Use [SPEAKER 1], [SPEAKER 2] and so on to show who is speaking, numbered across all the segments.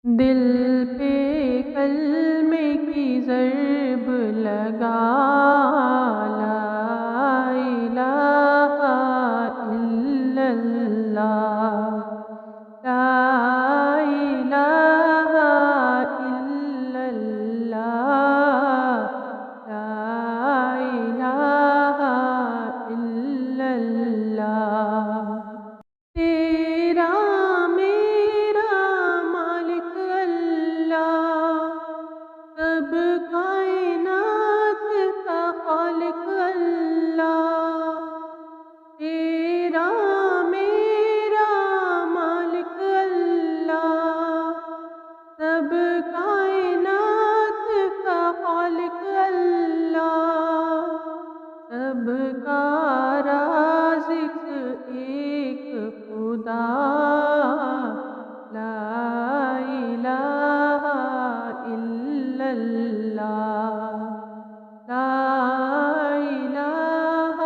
[SPEAKER 1] دل پہ کلمے کی ضرب لگا، لا الہ الا اللہ، لا الہ الا اللہ، لا الہ الا اللہ۔ تیرا میرا مالک اللہ، سب کائنات کا خالق اللہ۔ تیرا میرا مالک اللہ، سب کائنات کا خالق اللہ۔ سب کا رازق ایک خدا، لا الہ الا اللہ، لا الہ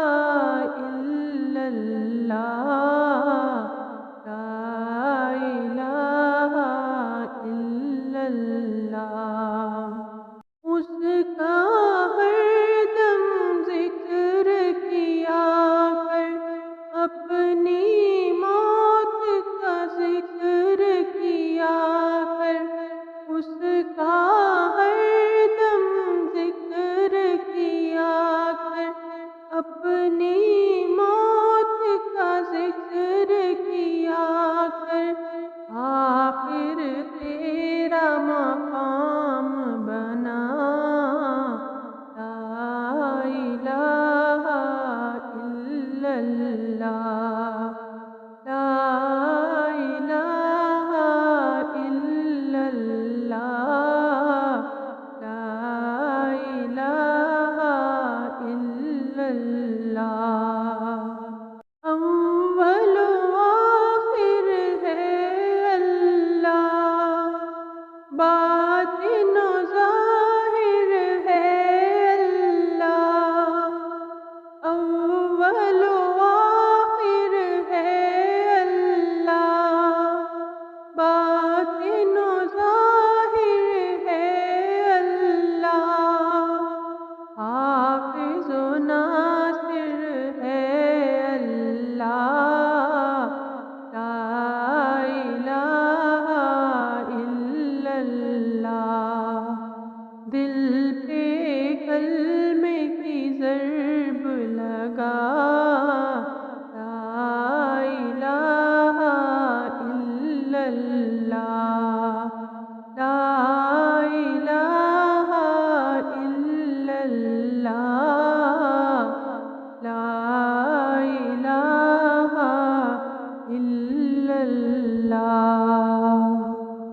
[SPEAKER 1] الا اللہ، لا الہ الا اللہ۔ اس کا ہر دم ذکر کیا کر، اپنی موت کا ذکر کیا کر، اس کا ہر دم ذکر کیا کر، اپنی موت کا ذکر کیا کر۔ آخر تیرا مقام بنا، لا الہ الا اللہ، لا الہ الا اللہ، لا الہ الا اللہ۔ اول و آخر ہے اللہ، بات